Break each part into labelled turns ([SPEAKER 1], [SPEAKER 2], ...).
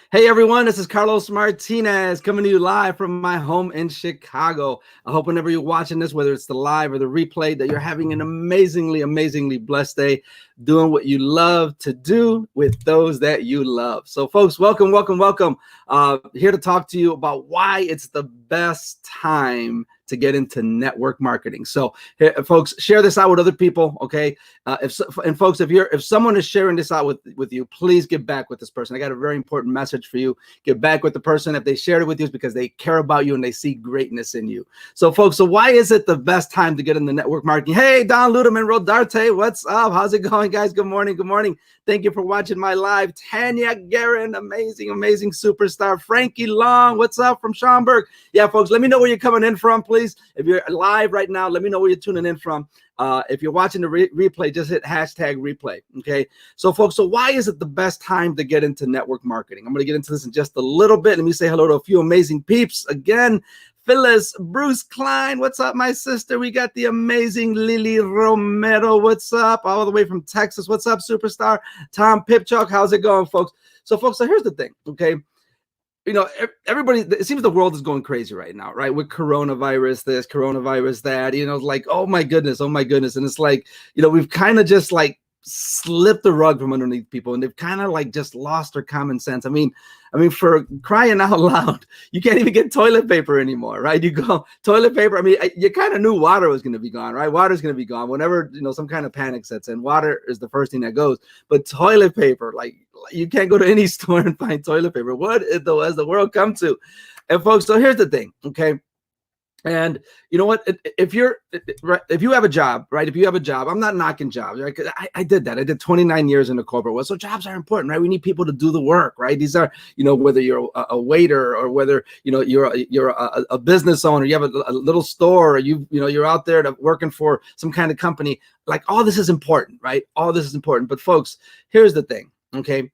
[SPEAKER 1] Hey everyone, this is Carlos Martinez coming to you live from my home in Chicago. I hope whenever you're watching this, whether it's the live or the replay, that you're having an amazingly blessed day doing what you love to do with those that you love. So folks, welcome. Here to talk to you about why it's the best time to get into network marketing. So folks, share this out with other people, okay? If someone is sharing this out with you, please get back with this person. I got a very important message for you. Get back with the person. If they shared it with you, it's because they care about you and they see greatness in you. So folks, why is it the best time to get into network marketing? Hey, Don Ludeman, Rodarte, what's up? How's it going, guys? Good morning. Thank you for watching my live. Tanya Guerin, amazing superstar. Frankie Long, what's up from Schaumburg? Yeah, folks, let me know where you're coming in from, please. If you're live right now, let me know where you're tuning in from. If you're watching the replay, just hit hashtag replay, okay? So, folks, why is it the best time to get into network marketing? I'm going to get into this in just a little bit. Let me say hello to a few amazing peeps. Again, Phyllis, Bruce Klein, what's up, my sister? We got the amazing Lily Romero, what's up? All the way from Texas, what's up, superstar? Tom Pipchuk, how's it going, folks? So, folks, here's the thing, okay? You know, everybody, it seems the world is going crazy right now, right? With coronavirus, this, coronavirus, that, you know, like, oh my goodness. And it's like, you know, we've kind of just like slipped the rug from underneath people and they've kind of like just lost their common sense. I mean, for crying out loud, you can't even get toilet paper anymore, right? You go toilet paper. I mean, you kind of knew water was going to be gone, right? Water's going to be gone whenever, you know, some kind of panic sets in. Water is the first thing that goes, but toilet paper, like you can't go to any store and find toilet paper. What has the world come to? And folks, so here's the thing, okay? And you know what? If you have a job, right? If you have a job, I'm not knocking jobs, right? Because I did that. I did 29 years in the corporate world. So jobs are important, right? We need people to do the work, right? These are, you know, whether you're a waiter or whether, you know, you're a business owner, you have a little store, or you're out there working for some kind of company. Like all this is important, right? All this is important. But folks, here's the thing, okay?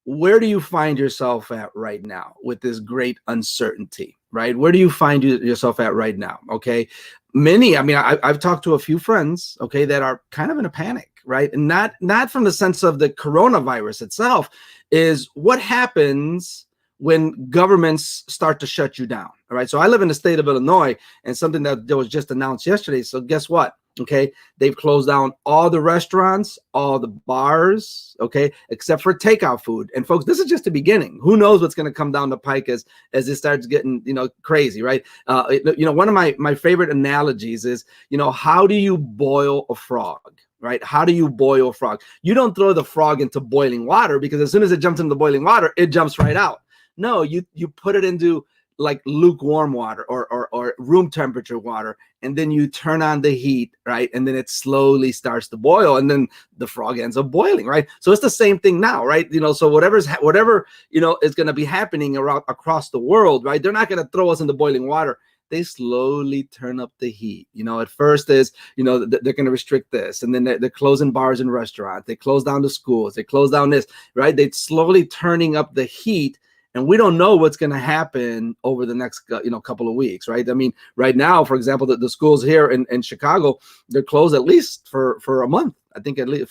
[SPEAKER 1] Where do you find yourself at right now with this great uncertainty, right? Where do you find yourself at right now? Okay. I've talked to a few friends, okay, that are kind of in a panic, right? And not from the sense of the coronavirus itself, is what happens when governments start to shut you down. All right. So I live in the state of Illinois, and something that was just announced yesterday. So guess what? Okay, they've closed down all the restaurants, all the bars, okay, except for takeout food. And folks, this is just the beginning. Who knows what's going to come down the pike as it starts getting, you know, crazy, right? One of my favorite analogies is, you know, how do you boil a frog? Right? How do you boil a frog? You don't throw the frog into boiling water, because as soon as it jumps into the boiling water, it jumps right out. No, you put it into like lukewarm water or room temperature water, and then you turn on the heat, right? And then it slowly starts to boil, and then the frog ends up boiling, right? So it's the same thing now, right? You know, so whatever, you know, is going to be happening across the world, right? They're not going to throw us into boiling water. They slowly turn up the heat. You know, at first is, you know, they're going to restrict this, and then they're closing bars and restaurants. They close down the schools. They close down this, right? They're slowly turning up the heat. And we don't know what's going to happen over the next, couple of weeks, right? I mean, right now, for example, the schools here in Chicago, they're closed at least for a month. I think at least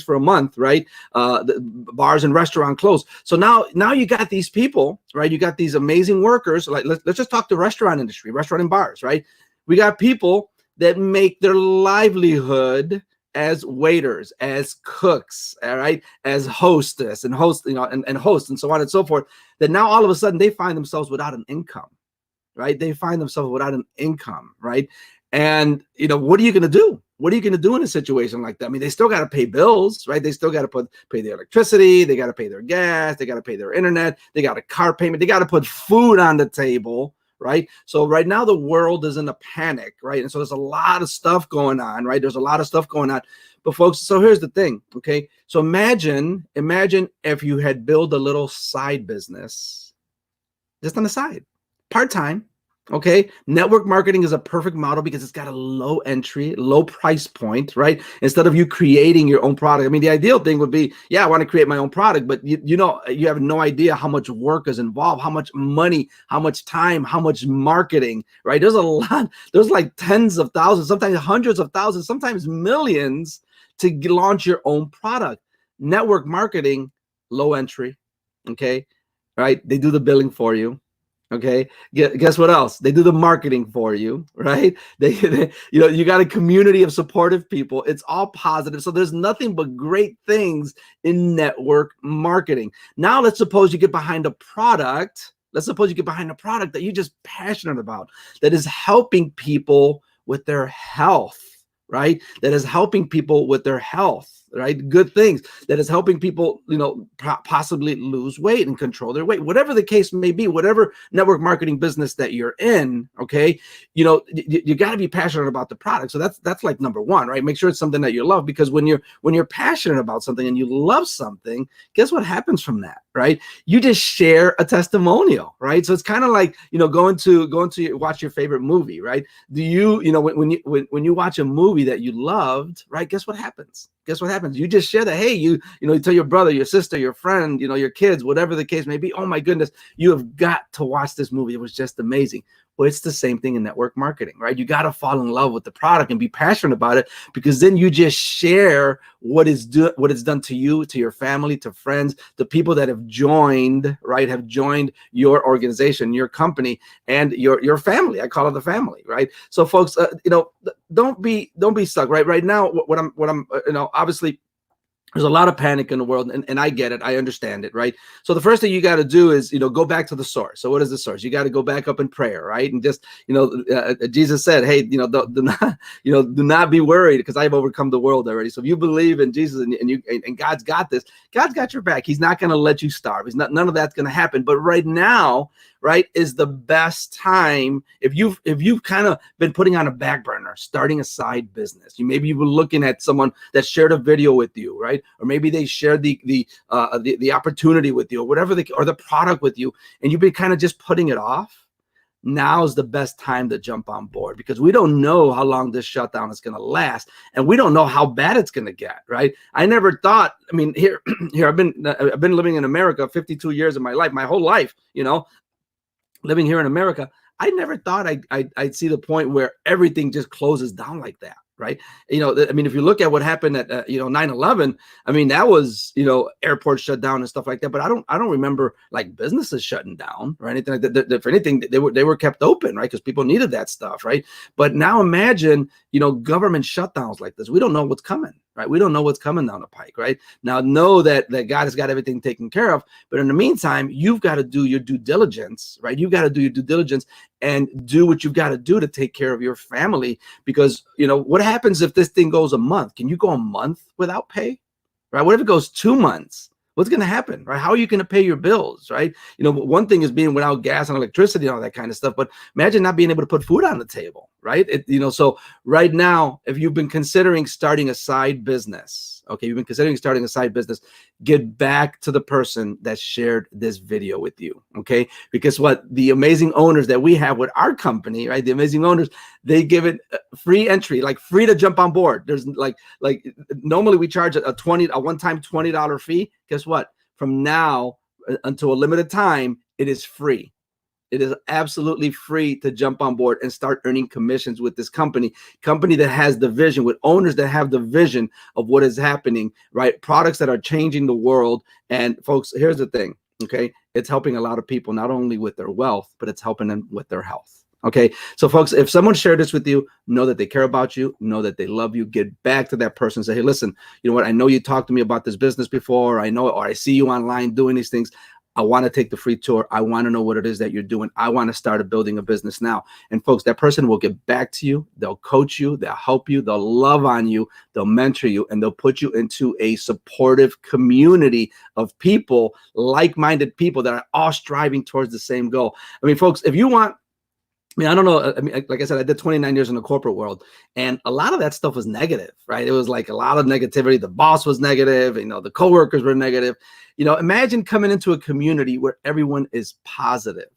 [SPEAKER 1] for a month, right? The bars and restaurant closed. So now you got these people, right? You got these amazing workers. Like let's just talk the restaurant industry, restaurant and bars, right? We got people that make their livelihood as waiters, as cooks, all right, as hostess and host, you know, and hosts and so on and so forth, that now all of a sudden they find themselves without an income, right? They find themselves without an income, right? And, you know, what are you going to do? What are you going to do in a situation like that? I mean, they still got to pay bills, right? They still got to pay their electricity. They got to pay their gas. They got to pay their internet. They got a car payment. They got to put food on the table, right? So right now the world is in a panic, right? And so there's a lot of stuff going on, right? There's a lot of stuff going on. But folks, so here's the thing, okay? So imagine if you had built a little side business just on the side, part-time, okay? Network marketing is a perfect model because it's got a low entry, low price point, right? Instead of you creating your own product. I mean, the ideal thing would be, yeah, I want to create my own product, but you know, you have no idea how much work is involved, how much money, how much time, how much marketing, right? There's a lot, there's like tens of thousands, sometimes hundreds of thousands, sometimes millions to launch your own product. Network marketing, low entry, okay? right? They do the billing for you. Okay. Guess what else? They do the marketing for you, right? You got a community of supportive people. It's all positive. So there's nothing but great things in network marketing. Now, let's suppose you get behind a product. Let's suppose you get behind a product that you're just passionate about, that is helping people with their health, right? That is helping people with their health, right? Good things, that is helping people, possibly lose weight and control their weight, whatever the case may be, whatever network marketing business that you're in. Okay. You got to be passionate about the product. So that's like number one, right? Make sure it's something that you love, because when you're passionate about something and you love something, guess what happens from that, right? You just share a testimonial, right? So it's kind of like, going to watch your favorite movie, right? Do you, when you watch a movie that you loved, right? Guess what happens? You just share that. Hey, you tell your brother, your sister, your friend, your kids, whatever the case may be. Oh my goodness, you have got to watch this movie. It was just amazing. Well, it's the same thing in network marketing, right? You got to fall in love with the product and be passionate about it, because then you just share what it's done to you, to your family, to friends, to people that have joined, right? Have joined your organization, your company, and your family. I call it the family, right? So folks, don't be stuck, right? Right now, what I'm obviously, there's a lot of panic in the world, and I get it. I understand it, right? So the first thing you got to do is, go back to the source. So what is the source? You got to go back up in prayer, right? And just, Jesus said, hey, do not be worried, because I've overcome the world already. So if you believe in Jesus and God's got this, God's got your back. He's not going to let you starve. None of that's going to happen. But right now, right, is the best time. If you've kind of been putting on a back burner, starting a side business, maybe you were looking at someone that shared a video with you, right? Or maybe they shared the opportunity with you, or whatever, or the product with you, and you've been kind of just putting it off. Now is the best time to jump on board, because we don't know how long this shutdown is going to last, and we don't know how bad it's going to get, right? I never thought, here I've been living in America 52 years of my life, my whole life, living here in America. I never thought I'd see the point where everything just closes down like that, right? If you look at what happened at 9/11, that was, airports shut down and stuff like that. But I don't remember like businesses shutting down or anything like that. If anything, they were kept open, right? Because people needed that stuff, right? But now imagine, government shutdowns like this. We don't know what's coming, right? We don't know what's coming down the pike, right? Now, know that God has got everything taken care of. But in the meantime, you've got to do your due diligence, right? You've got to do your due diligence and do what you've got to do to take care of your family. Because, what happens if this thing goes a month? Can you go a month without pay, right? What if it goes 2 months? What's going to happen, right? How are you going to pay your bills, right? One thing is being without gas and electricity and all that kind of stuff, but imagine not being able to put food on the table, right? So right now, if you've been considering starting a side business, get back to the person that shared this video with you, okay? Because what the amazing owners that we have with our company, right? The amazing owners, they give it free entry, like free to jump on board. There's like normally we charge a one-time $20 fee. Guess what? From now until a limited time, it is free. It is absolutely free to jump on board and start earning commissions with this company that has the vision, with owners that have the vision of what is happening, right? Products that are changing the world. And folks, here's the thing, okay? It's helping a lot of people, not only with their wealth, but it's helping them with their health. Okay, so folks, if someone shared this with you, know that they care about you, know that they love you. Get back to that person and say, hey, listen, you know what? I know you talked to me about this business before. I see you online doing these things. I want to take the free tour. I want to know what it is that you're doing. I want to start building a business now. And folks, that person will get back to you. They'll coach you. They'll help you. They'll love on you. They'll mentor you, and they'll put you into a supportive community of people, like-minded people that are all striving towards the same goal. Folks, if you want, I don't know. Like I said, I did 29 years in the corporate world, and a lot of that stuff was negative, right? It was like a lot of negativity. The boss was negative, the coworkers were negative. Imagine coming into a community where everyone is positive,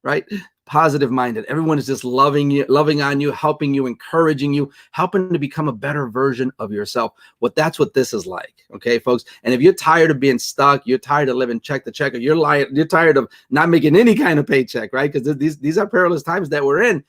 [SPEAKER 1] right? Positive minded. Everyone is just loving you, loving on you, helping you, encouraging you, helping to become a better version of yourself. That's what this is like. Okay, folks. And if you're tired of being stuck, you're tired of living check to check, or you're tired of not making any kind of paycheck, right? Because these are perilous times that we're in.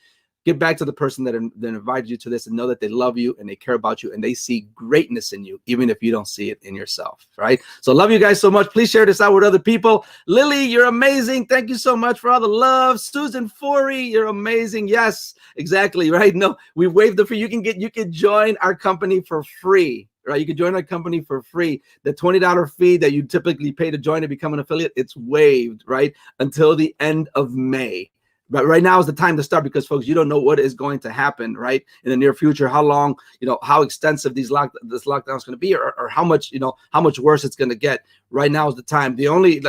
[SPEAKER 1] get back to the person that invited you to this, and know that they love you and they care about you and they see greatness in you, even if you don't see it in yourself, right? So love you guys so much. Please share this out with other people. Lily, you're amazing. Thank you so much for all the love. Susan Forey, you're amazing. Yes, exactly, right? No, we waived the fee. You can join our company for free. Right, you can join our company for free. The $20 fee that you typically pay to join and become an affiliate, it's waived, right, until the end of May. But right now is the time to start, because folks, you don't know what is going to happen, right, in the near future, how long, how extensive this lockdown is going to be, or how much, how much worse it's going to get. Right now is the time. The only,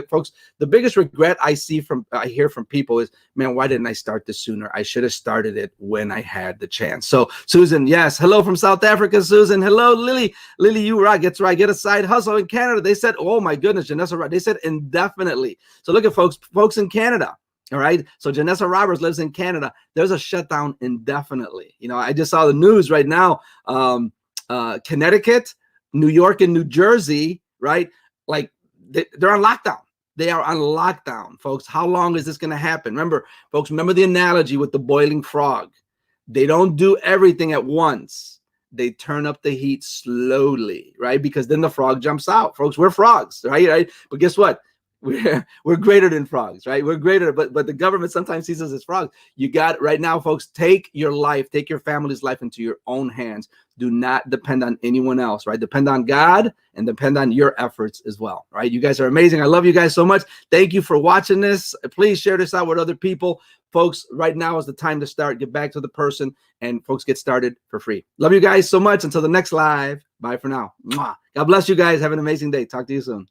[SPEAKER 1] folks, the biggest regret I hear from people is, man, why didn't I start this sooner? I should have started it when I had the chance. So Susan, yes, hello from South Africa, Susan. Hello, Lily. Lily, you rock. That's right. Get a side hustle in Canada. They said, oh my goodness, Janessa, right? They said indefinitely. So look at folks in Canada. All right. So Janessa Roberts lives in Canada. There's a shutdown indefinitely. I just saw the news right now. Connecticut, New York, and New Jersey, right? Like they're on lockdown. They are on lockdown, folks. How long is this going to happen? Remember the analogy with the boiling frog. They don't do everything at once. They turn up the heat slowly, right? Because then the frog jumps out. Folks, we're frogs, right? But guess what? We're greater than frogs, right? We're greater, but the government sometimes sees us as frogs. You got right now, folks, take your life, take your family's life into your own hands. Do not depend on anyone else, right? Depend on God and depend on your efforts as well, right? You guys are amazing. I love you guys so much. Thank you for watching this. Please share this out with other people. Folks, right now is the time to start. Get back to the person, and folks, get started for free. Love you guys so much. Until the next live. Bye for now. Mwah. God bless you guys. Have an amazing day. Talk to you soon.